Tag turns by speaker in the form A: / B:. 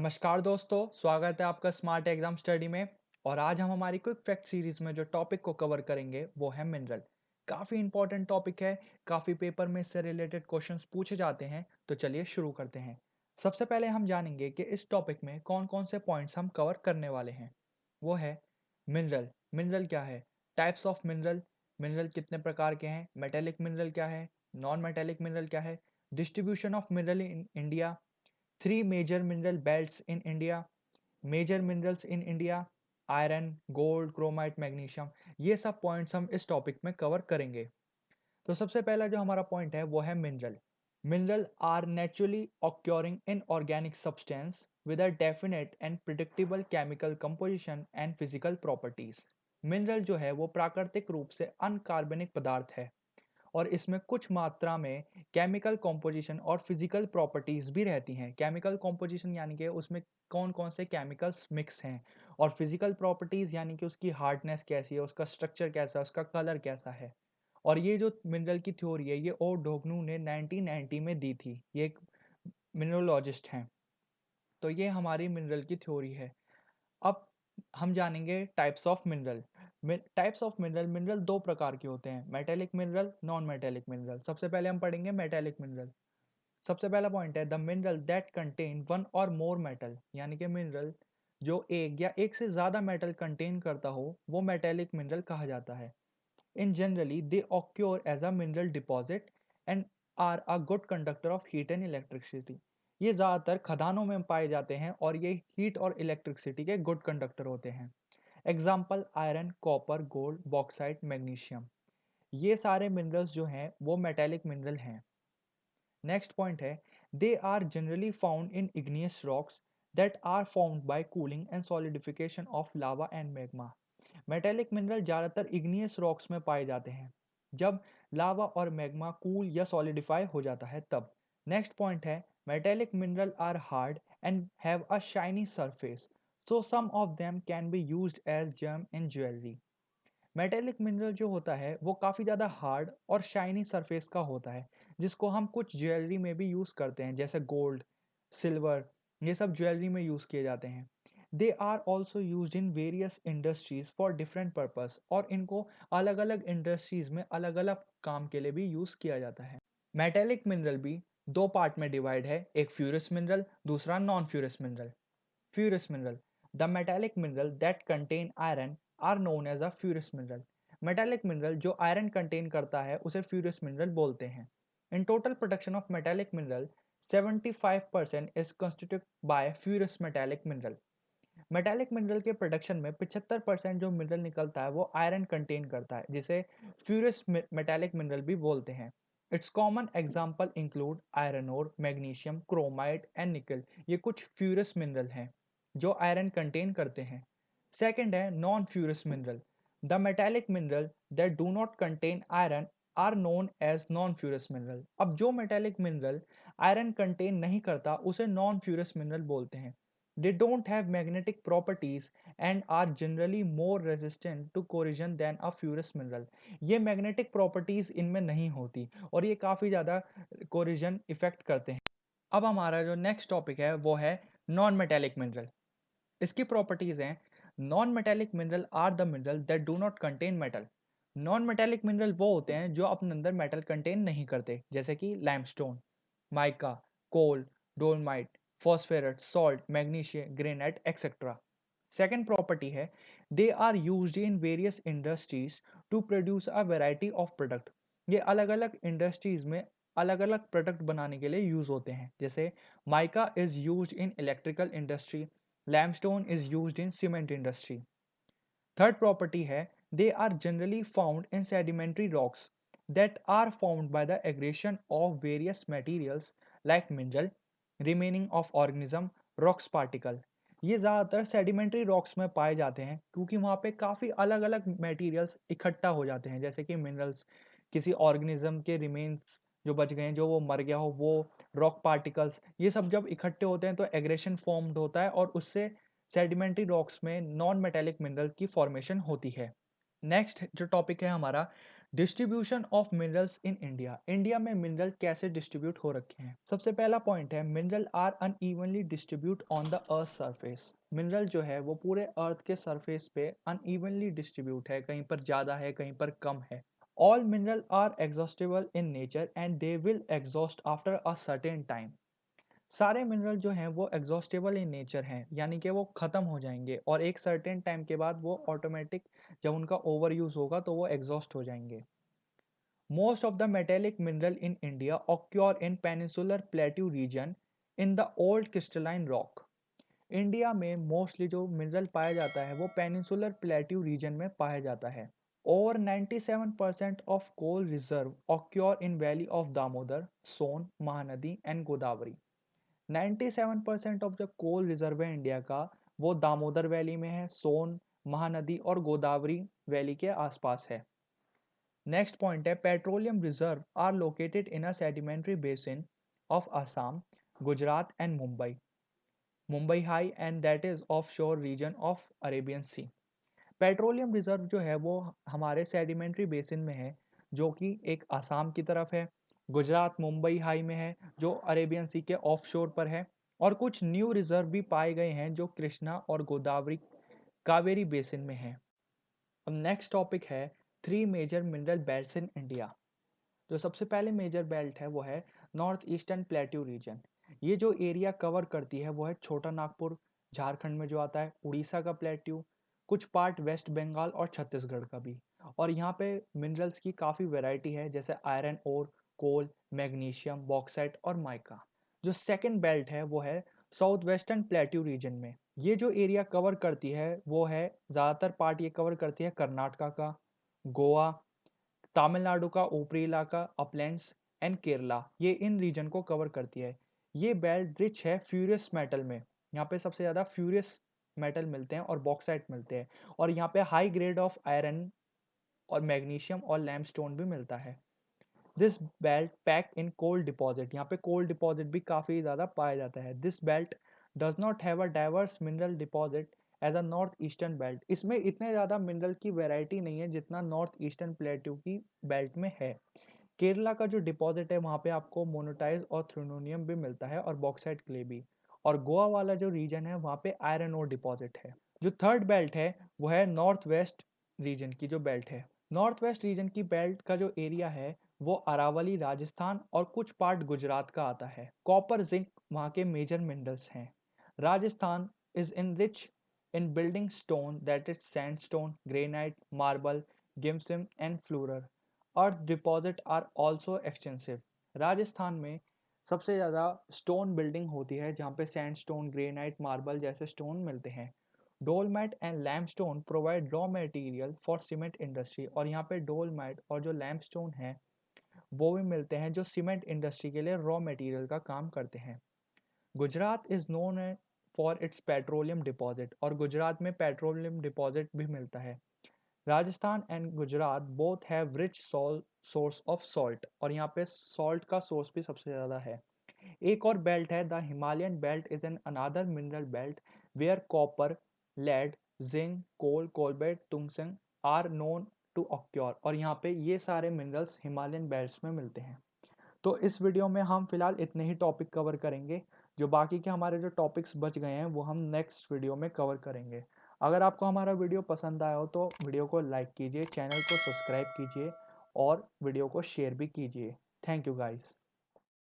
A: नमस्कार दोस्तों, स्वागत है आपका स्मार्ट एग्जाम स्टडी में। और आज हम हमारी क्विक फैक्ट सीरीज में जो टॉपिक को कवर करेंगे वो है मिनरल। काफ़ी इंपॉर्टेंट टॉपिक है, काफ़ी पेपर में इससे रिलेटेड क्वेश्चंस पूछे जाते हैं। तो चलिए शुरू करते हैं। सबसे पहले हम जानेंगे कि इस टॉपिक में कौन कौन से पॉइंट्स हम कवर करने वाले हैं। वो है मिनरल। मिनरल क्या है, टाइप्स ऑफ मिनरल, मिनरल कितने प्रकार के हैं, मेटेलिक मिनरल क्या है, नॉन मेटेलिक मिनरल क्या है, distribution of mineral in India, three major mineral belts in India, major minerals in India, iron, gold, chromite, magnesium. ये सब पॉइंट्स हम इस टॉपिक में कवर करेंगे। तो सबसे पहला जो हमारा पॉइंट है वो है mineral. Mineral are naturally occurring inorganic substance with a definite and predictable chemical composition and physical properties। Mineral जो है वो प्राकृतिक रूप से अनकार्बनिक पदार्थ है और इसमें कुछ मात्रा में केमिकल कॉम्पोजिशन और फिजिकल प्रॉपर्टीज भी रहती हैं। केमिकल कॉम्पोजिशन यानी कि उसमें कौन कौन से केमिकल्स मिक्स हैं, और फिजिकल प्रॉपर्टीज यानी कि उसकी हार्डनेस कैसी है, उसका स्ट्रक्चर कैसा है, उसका कलर कैसा है। और ये जो मिनरल की थ्योरी है ये ओ डोगनू ने 1990 में दी थी। ये एक मिनरोलॉजिस्ट हैं। तो ये हमारी मिनरल की थ्योरी है। अब हम जानेंगे types of mineral. Types of mineral, mineral दो प्रकार के होते हैं, metallic mineral, non metallic mineral. सबसे पहले हम पढ़ेंगे मेटेलिक मिनरल। सबसे पहला पॉइंट है the mineral that contain one और मोर मेटल, यानी कि मिनरल जो एक या एक से ज्यादा मेटल कंटेन करता हो वो मेटेलिक मिनरल कहा जाता है। In generally they occur as a mineral deposit and are a good conductor of heat and electricity. ये ज्यादातर खदानों में पाए जाते हैं और ये हीट और इलेक्ट्रिसिटी के गुड कंडक्टर होते हैं। Example iron, copper, gold, bauxite, magnesium. ये सारे मिनरल्स जो हैं वो मेटेलिक मिनरल हैं। नेक्स्ट पॉइंट है they are generally found in igneous rocks that are found by cooling and solidification of lava and magma. Metallic mineral ज्यादातर igneous rocks में पाए जाते हैं जब लावा और मैग्मा कूल या सॉलिडिफाई हो जाता है तब। नेक्स्ट पॉइंट है metallic mineral are hard and have a shiny surface, so some of them can be used as gem in jewelry। Metallic mineral जो होता है वो काफ़ी ज़्यादा हार्ड और शाइनी सरफेस का होता है जिसको हम कुछ ज्वेलरी में भी यूज़ करते हैं, जैसे गोल्ड, सिल्वर, ये सब ज्वेलरी में यूज़ किए जाते हैं। They are also use in various industries for different purpose, और इनको अलग अलग इंडस्ट्रीज में अलग अलग काम के लिए भी यूज़ किया जाता है। मेटेलिक मिनरल भी दो पार्ट में डिवाइड है, एक फ्यूरस मिनरल, दूसरा non ferrous mineral. Furous mineral, the metallic mineral that contain iron are known as a furous mineral। metallic mineral जो iron contain करता है उसे furous mineral बोलते हैं। In total production of metallic mineral 75% is constituted by furous metallic mineral। metallic mineral के production में 75% जो mineral निकलता है वो आयरन कंटेन करता है, जिसे फ्यूरस मेटालिक मिनरल भी बोलते हैं। Its common example include iron ore, magnesium, chromite and nickel. ये कुछ फ्यूरस मिनरल हैं जो आयरन कंटेन करते हैं। सेकंड है non ferrous mineral. The metallic mineral that do not contain iron are known as non ferrous mineral. अब जो metallic mineral iron contain नहीं करता उसे नॉन फ्यूरस मिनरल बोलते हैं। They don't have magnetic properties and are generally more resistant to corrosion than a ferrous mineral। ये magnetic properties इनमें नहीं होती और ये काफ़ी ज़्यादा corrosion इफेक्ट करते हैं। अब हमारा जो नेक्स्ट टॉपिक है वो है नॉन मेटेलिक मिनरल। इसकी प्रॉपर्टीज हैं non metallic mineral are the mineral that do not contain metal. Non metallic mineral वो होते हैं जो अपने अंदर मेटल कंटेन नहीं करते, जैसे कि limestone, mica, coal, dolomite, phosphorus, salt, magnesium, granite etcetera. Second property है they are used in various industries to produce a variety of product. ये अलग अलग इंडस्ट्रीज में अलग अलग प्रोडक्ट बनाने के लिए यूज होते हैं, जैसे mica is used in electrical industry, limestone is used in cement industry. Third property है they are generally found in sedimentary rocks that are formed by the aggregation of various materials like mineral, remaining of organism, rocks particle। ये ज़्यादातर sedimentary rocks में पाए जाते हैं क्योंकि वहाँ पे काफ़ी अलग अलग मटेरियल्स इकट्ठा हो जाते हैं, जैसे कि मिनरल्स, किसी ऑर्गेनिज्म के रिमेन्स जो बच गए हैं, जो वो मर गया हो वो, रॉक पार्टिकल्स, ये सब जब इकट्ठे होते हैं तो एग्रेशन फॉर्म्ड होता है और उससे सेडिमेंट्री रॉक्स में नॉन मेटेलिक मिनरल की फॉर्मेशन होती है। नेक्स्ट जो टॉपिक है हमारा distribution of minerals in India. India में मिनरल कैसे डिस्ट्रीब्यूट हो रखे हैं? सबसे पहला पॉइंट है, mineral are unevenly distribute on the earth surface. Mineral जो है वो पूरे अर्थ के सरफेस पे अनइवनली डिस्ट्रीब्यूट है, कहीं पर ज़्यादा है, कहीं पर कम है। All mineral are exhaustible in nature and they will exhaust after a certain time. सारे मिनरल जो हैं वो एग्जॉस्टेबल इन नेचर हैं, यानी कि वो ख़त्म हो जाएंगे और एक सर्टेन टाइम के बाद वो ऑटोमेटिक, जब उनका ओवर यूज़ होगा तो वो एग्जॉस्ट हो जाएंगे। Most of the metallic mineral in India occur in peninsular plateau region in the old crystalline rock. India में मोस्टली जो मिनरल पाया जाता है वो पेनिनसुलर प्लेट्यू रीजन में पाया जाता है। Over 97% of coal reserve occur in valley of Damodar, Son, Mahanadi and Godavari. 97% of जो कोल रिजर्व है इंडिया का वो दामोदर वैली में है, सोन, महानदी और गोदावरी वैली के आसपास है। नेक्स्ट पॉइंट है, petroleum reserve are located in a sedimentary basin of Assam, Gujarat and Mumbai, Mumbai High and that is offshore region of Arabian Sea. Petroleum reserve जो है वो हमारे सेडिमेंट्री बेसिन में है, जो कि एक असम की तरफ है, गुजरात मुंबई हाई में है जो अरेबियन सी के ऑफ शोर पर है, और कुछ न्यू रिजर्व भी पाए गए हैं जो कृष्णा और गोदावरी कावेरी बेसिन में है। अब नेक्स्ट टॉपिक है, three major mineral belts in India. जो सबसे पहले मेजर बेल्ट है वो है नॉर्थ ईस्टर्न प्लेट्यू रीजन। ये जो एरिया कवर करती है वो है छोटा नागपुर झारखंड में जो आता है, उड़ीसा का प्लेट्यू, कुछ पार्ट वेस्ट बंगाल और छत्तीसगढ़ का भी। और यहाँ पे मिनरल्स की काफ़ी वैरायटी है, जैसे आयरन ओर, कोल, मैग्नीशियम, बॉक्साइट और माइका। जो सेकंड बेल्ट है वो है साउथ वेस्टर्न प्लेट्यू रीजन में। ये जो एरिया कवर करती है वो है, ज़्यादातर पार्ट ये कवर करती है कर्नाटका का, गोवा, तमिलनाडु का ऊपरी इलाका, अपलैंड्स एंड केरला, ये इन रीजन को कवर करती है। ये बेल्ट रिच है फ्यूरियस मेटल में, यहाँ पे सबसे ज़्यादा फ्यूरियस मेटल मिलते हैं और बॉक्साइट मिलते हैं, और यहाँ पे हाई ग्रेड ऑफ आयरन और मैग्नीशियम और लैमस्टोन भी मिलता है। This belt pack in coal deposit, यहाँ पे कोल डिपॉजिट भी काफ़ी ज़्यादा पाया जाता है। This belt does not have a diverse mineral deposit as a north eastern belt. इसमें इतने ज़्यादा मिनरल की वैरायटी नहीं है जितना नॉर्थ ईस्टर्न प्लेट्यू की बेल्ट में है। केरला का जो डिपॉजिट है वहाँ पे आपको मोनोटाइज और थ्रोनोनियम भी मिलता है और बॉक्साइट क्ले भी, और गोवा वाला जो रीजन है वहाँ पे आयरन ओर डिपॉजिट है। जो थर्ड बेल्ट है वो है नॉर्थ वेस्ट रीजन की जो बेल्ट है। नॉर्थ वेस्ट रीजन की बेल्ट का जो एरिया है वो अरावली राजस्थान और कुछ पार्ट गुजरात का आता है। कॉपर जिंक वहाँ के मेजर मिनरल्स हैं। Rajasthan is in rich in building stone that is sandstone, granite, marble, gypsum and fluorite. Earth deposit are also extensive. Rajasthan में सबसे ज़्यादा स्टोन बिल्डिंग होती है जहाँ पे सैंडस्टोन, ग्रेनाइट, मार्बल जैसे स्टोन मिलते हैं। Dolomite and limestone provide raw material for cement industry, और यहाँ पे डोलमाइट और जो लैमस्टोन है वो भी मिलते हैं जो सीमेंट इंडस्ट्री के लिए रॉ मटेरियल का काम करते हैं। Gujarat is known for its petroleum deposit, और गुजरात में पेट्रोलियम डिपॉजिट भी मिलता है। Rajasthan and Gujarat both have rich source of salt, और यहाँ पे सॉल्ट का सोर्स भी सबसे ज़्यादा है। एक और बेल्ट है, the Himalayan belt is an another mineral belt where copper, lead, zinc, coal, cobalt, tungsten are known to occur, और यहाँ पे ये सारे मिनरल्स हिमालयन बेल्ट्स में मिलते हैं। तो इस वीडियो में हम फिलहाल इतने ही टॉपिक कवर करेंगे। जो बाकी के हमारे जो टॉपिक्स बच गए हैं वो हम नेक्स्ट वीडियो में कवर करेंगे। अगर आपको हमारा वीडियो पसंद आया हो तो वीडियो को लाइक कीजिए, चैनल को सब्सक्राइब कीजिए और वीडियो को शेयर भी कीजिए। Thank you guys.